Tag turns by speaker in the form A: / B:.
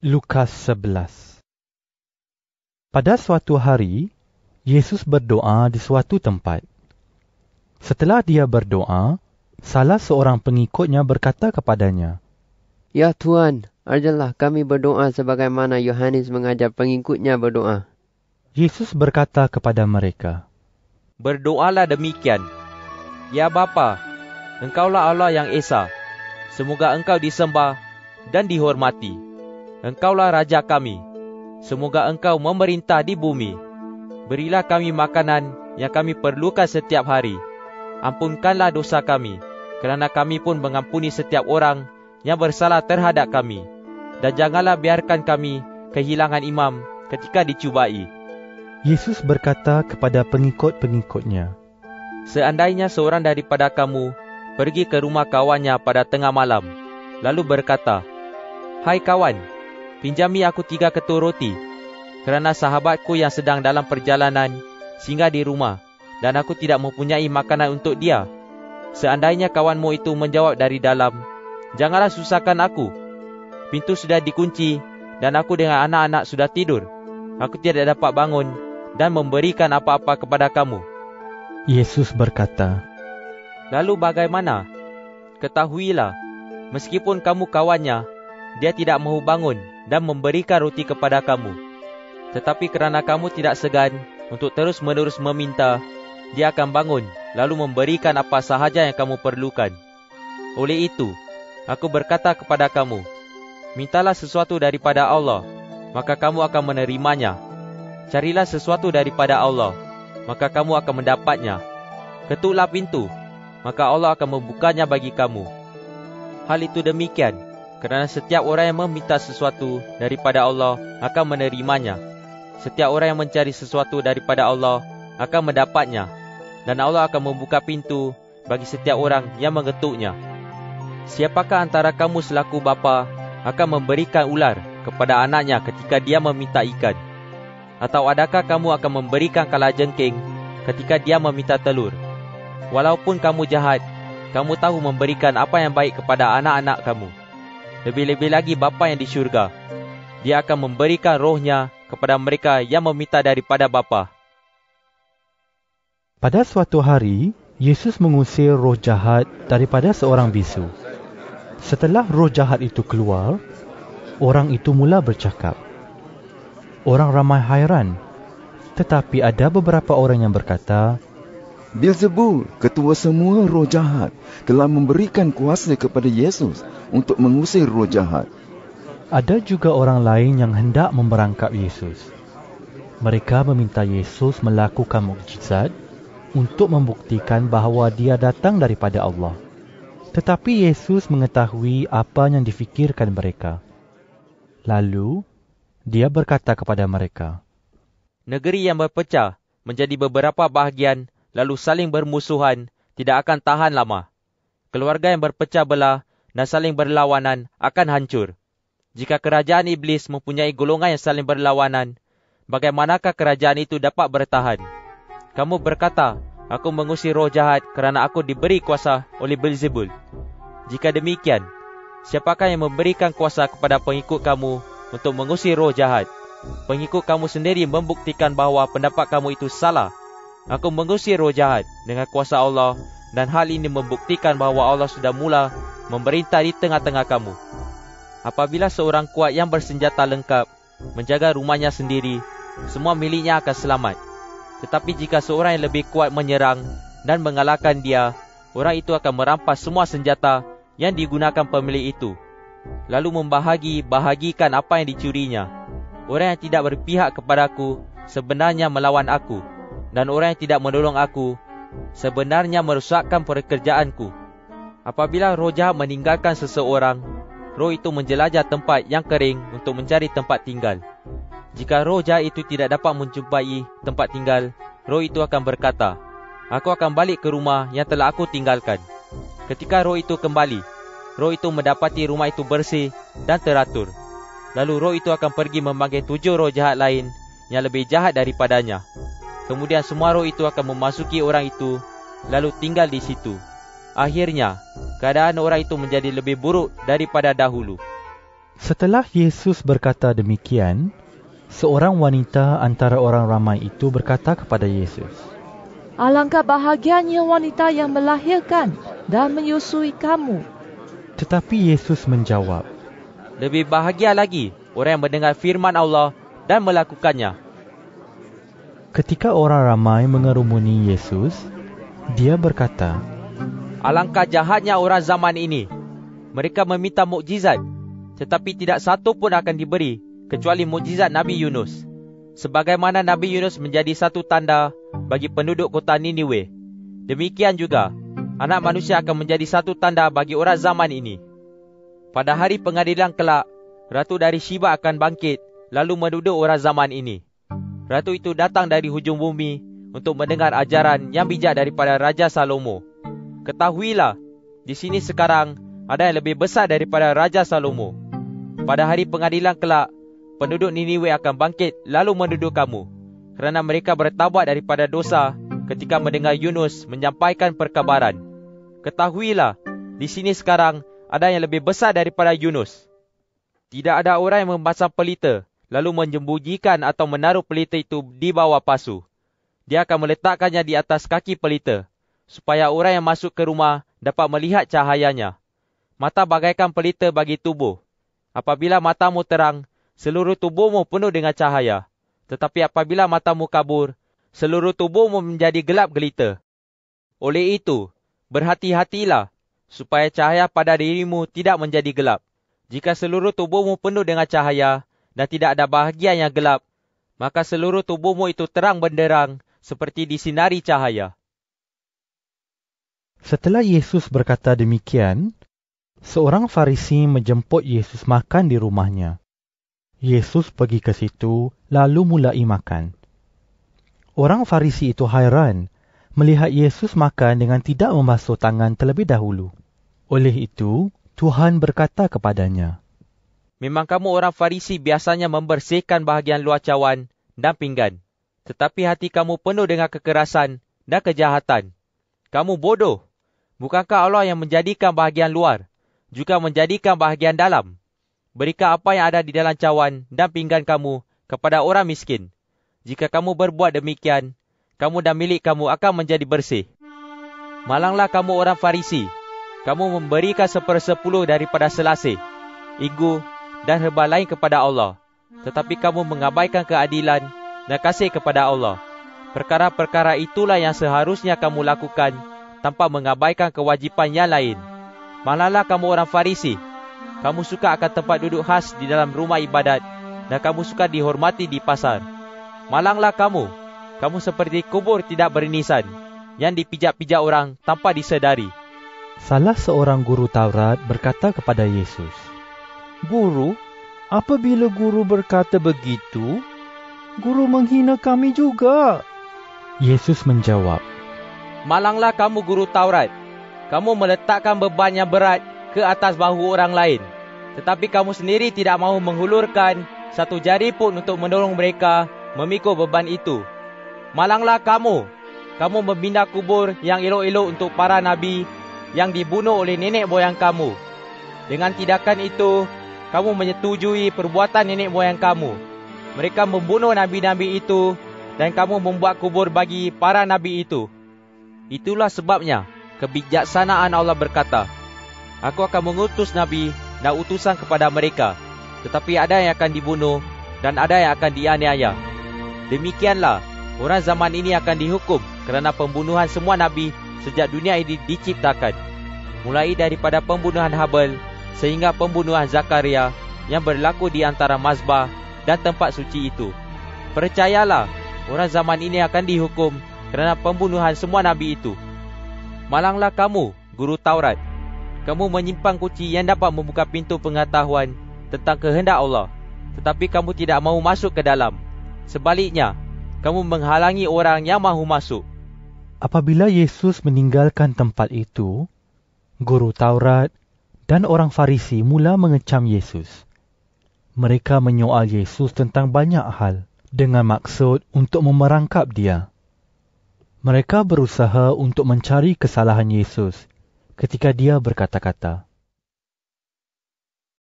A: Lukas 11. Pada suatu hari, Yesus berdoa di suatu tempat. Setelah dia berdoa, salah seorang pengikutnya berkata kepadanya,
B: "Ya Tuhan, ajarlah kami berdoa sebagaimana Yohanes mengajar pengikutnya berdoa."
A: Yesus berkata kepada mereka,
C: "Berdoalah demikian. Ya Bapa, Engkaulah Allah yang Esa. Semoga Engkau disembah dan dihormati. Engkaulah Raja kami. Semoga Engkau memerintah di bumi. Berilah kami makanan yang kami perlukan setiap hari. Ampunkanlah dosa kami, kerana kami pun mengampuni setiap orang yang bersalah terhadap kami. Dan janganlah biarkan kami kehilangan imam ketika dicubai."
A: Yesus berkata kepada pengikut-pengikutnya,
C: "Seandainya seorang daripada kamu pergi ke rumah kawannya pada tengah malam, lalu berkata, 'Hai kawan, pinjami aku 3 ketul roti, kerana sahabatku yang sedang dalam perjalanan singgah di rumah dan aku tidak mempunyai makanan untuk dia.' Seandainya kawanmu itu menjawab dari dalam, 'Janganlah susahkan aku. Pintu sudah dikunci dan aku dengan anak-anak sudah tidur. Aku tidak dapat bangun dan memberikan apa-apa kepada kamu.'
A: Yesus berkata,
C: Lalu bagaimana? Ketahuilah, meskipun kamu kawannya, dia tidak mahu bangun dan memberikan roti kepada kamu. Tetapi kerana kamu tidak segan untuk terus-menerus meminta, dia akan bangun lalu memberikan apa sahaja yang kamu perlukan. Oleh itu, aku berkata kepada kamu, mintalah sesuatu daripada Allah, maka kamu akan menerimanya. Carilah sesuatu daripada Allah, maka kamu akan mendapatnya. Ketuklah pintu, maka Allah akan membukanya bagi kamu. Hal itu demikian, kerana setiap orang yang meminta sesuatu daripada Allah akan menerimanya. Setiap orang yang mencari sesuatu daripada Allah akan mendapatnya. Dan Allah akan membuka pintu bagi setiap orang yang mengetuknya. Siapakah antara kamu selaku bapa akan memberikan ular kepada anaknya ketika dia meminta ikan? Atau adakah kamu akan memberikan kalajengking ketika dia meminta telur? Walaupun kamu jahat, kamu tahu memberikan apa yang baik kepada anak-anak kamu. Lebih-lebih lagi Bapa yang di syurga, Dia akan memberikan rohnya kepada mereka yang meminta daripada Bapa."
A: pada suatu hari, Yesus mengusir roh jahat daripada seorang bisu. Setelah roh jahat itu keluar, orang itu mula bercakap. Orang ramai hairan, tetapi ada beberapa orang yang berkata,
D: Beelzebul, ketua semua roh jahat, telah memberikan kuasa kepada Yesus untuk mengusir roh jahat.
A: Ada juga orang lain yang hendak memberangkap Yesus. Mereka meminta Yesus melakukan mukjizat untuk membuktikan bahawa dia datang daripada Allah. Tetapi Yesus mengetahui apa yang difikirkan mereka. Lalu, dia berkata kepada mereka,
C: Negeri yang berpecah menjadi beberapa bahagian lalu saling bermusuhan tidak akan tahan lama. Keluarga yang berpecah belah dan saling berlawanan akan hancur. Jika kerajaan iblis mempunyai golongan yang saling berlawanan, bagaimanakah kerajaan itu dapat bertahan? Kamu berkata, aku mengusir roh jahat kerana aku diberi kuasa oleh Beelzebul. Jika demikian, siapakah yang memberikan kuasa kepada pengikut kamu untuk mengusir roh jahat? Pengikut kamu sendiri membuktikan bahawa pendapat kamu itu salah. Aku mengusir roh jahat dengan kuasa Allah, dan hal ini membuktikan bahawa Allah sudah mula memerintah di tengah-tengah kamu. Apabila seorang kuat yang bersenjata lengkap menjaga rumahnya sendiri, semua miliknya akan selamat. Tetapi jika seorang yang lebih kuat menyerang dan mengalahkan dia, orang itu akan merampas semua senjata yang digunakan pemilik itu, lalu membahagi-bahagikan apa yang dicurinya. Orang yang tidak berpihak kepadaku sebenarnya melawan aku, dan orang yang tidak menolong aku sebenarnya merosakkan pekerjaanku. Apabila roh jahat meninggalkan seseorang, roh itu menjelajah tempat yang kering untuk mencari tempat tinggal. Jika roh jahat itu tidak dapat menjumpai tempat tinggal, roh itu akan berkata, aku akan balik ke rumah yang telah aku tinggalkan. Ketika roh itu kembali, roh itu mendapati rumah itu bersih dan teratur. Lalu roh itu akan pergi memanggil 7 roh jahat lain yang lebih jahat daripadanya. Kemudian semua roh itu akan memasuki orang itu, lalu tinggal di situ. Akhirnya, keadaan orang itu menjadi lebih buruk daripada dahulu.
A: Setelah Yesus berkata demikian, seorang wanita antara orang ramai itu berkata kepada Yesus,
E: Alangkah bahagianya wanita yang melahirkan dan menyusui kamu.
A: Tetapi Yesus menjawab,
C: Lebih bahagia lagi orang yang mendengar firman Allah dan melakukannya.
A: Ketika orang ramai mengerumuni Yesus, dia berkata,
C: Alangkah jahatnya orang zaman ini. Mereka meminta mukjizat, tetapi tidak satu pun akan diberi kecuali mukjizat Nabi Yunus. Sebagaimana Nabi Yunus menjadi satu tanda bagi penduduk kota Niniwe, demikian juga Anak Manusia akan menjadi satu tanda bagi orang zaman ini. Pada hari pengadilan kelak, Ratu dari Sheba akan bangkit lalu menduduk orang zaman ini. Ratu itu datang dari hujung bumi untuk mendengar ajaran yang bijak daripada Raja Salomo. Ketahuilah, di sini sekarang ada yang lebih besar daripada Raja Salomo. Pada hari pengadilan kelak, penduduk Niniwe akan bangkit lalu menduduk kamu, kerana mereka bertaubat daripada dosa ketika mendengar Yunus menyampaikan perkabaran. Ketahuilah, di sini sekarang ada yang lebih besar daripada Yunus. Tidak ada orang yang memasang pelita lalu menyembunyikan atau menaruh pelita itu di bawah pasu. Dia akan meletakkannya di atas kaki pelita, supaya orang yang masuk ke rumah dapat melihat cahayanya. Mata bagaikan pelita bagi tubuh. Apabila matamu terang, seluruh tubuhmu penuh dengan cahaya. Tetapi apabila matamu kabur, seluruh tubuhmu menjadi gelap gelita. Oleh itu, berhati-hatilah, supaya cahaya pada dirimu tidak menjadi gelap. Jika seluruh tubuhmu penuh dengan cahaya, dan tidak ada bahagian yang gelap, maka seluruh tubuhmu itu terang benderang, seperti disinari cahaya.
A: Setelah Yesus berkata demikian, seorang Farisi menjemput Yesus makan di rumahnya. Yesus pergi ke situ, lalu mulai makan. Orang Farisi itu hairan melihat Yesus makan dengan tidak membasuh tangan terlebih dahulu. Oleh itu, Tuhan berkata kepadanya,
C: Memang kamu orang Farisi biasanya membersihkan bahagian luar cawan dan pinggan, tetapi hati kamu penuh dengan kekerasan dan kejahatan. Kamu bodoh. Bukankah Allah yang menjadikan bahagian luar, juga menjadikan bahagian dalam? Berikan apa yang ada di dalam cawan dan pinggan kamu kepada orang miskin. Jika kamu berbuat demikian, kamu dan milik kamu akan menjadi bersih. Malanglah kamu orang Farisi. Kamu memberikan 1/10 daripada selasih, igu dan herba lain kepada Allah, tetapi kamu mengabaikan keadilan dan kasih kepada Allah. Perkara-perkara itulah yang seharusnya kamu lakukan tanpa mengabaikan kewajipan yang lain. Malanglah kamu orang Farisi. Kamu suka akan tempat duduk khas di dalam rumah ibadat, dan kamu suka dihormati di pasar. Malanglah kamu. Kamu seperti kubur tidak bernisan, yang dipijak-pijak orang tanpa disedari.
A: Salah seorang guru Taurat berkata kepada Yesus,
F: Guru, apabila guru berkata begitu, guru menghina kami juga.
A: Yesus menjawab,
C: Malanglah kamu guru Taurat. Kamu meletakkan beban yang berat ke atas bahu orang lain, tetapi kamu sendiri tidak mahu menghulurkan satu jari pun untuk menolong mereka memikul beban itu. Malanglah kamu. Kamu membina kubur yang elok-elok untuk para nabi yang dibunuh oleh nenek moyang kamu. Dengan tindakan itu, kamu menyetujui perbuatan nenek moyang kamu. Mereka membunuh nabi-nabi itu, dan kamu membuat kubur bagi para nabi itu. Itulah sebabnya kebijaksanaan Allah berkata, Aku akan mengutus nabi dan utusan kepada mereka, tetapi ada yang akan dibunuh dan ada yang akan dianiaya. Demikianlah, orang zaman ini akan dihukum kerana pembunuhan semua nabi sejak dunia ini diciptakan, mulai daripada pembunuhan Habel sehingga pembunuhan Zakaria yang berlaku di antara mazbah dan tempat suci itu. Percayalah, orang zaman ini akan dihukum kerana pembunuhan semua nabi itu. Malanglah kamu, guru Taurat. Kamu menyimpan kunci yang dapat membuka pintu pengetahuan tentang kehendak Allah, tetapi kamu tidak mahu masuk ke dalam. Sebaliknya, kamu menghalangi orang yang mahu masuk.
A: Apabila Yesus meninggalkan tempat itu, guru Taurat dan orang Farisi mula mengecam Yesus. Mereka menyoal Yesus tentang banyak hal dengan maksud untuk memerangkap dia. Mereka berusaha untuk mencari kesalahan Yesus ketika dia berkata-kata.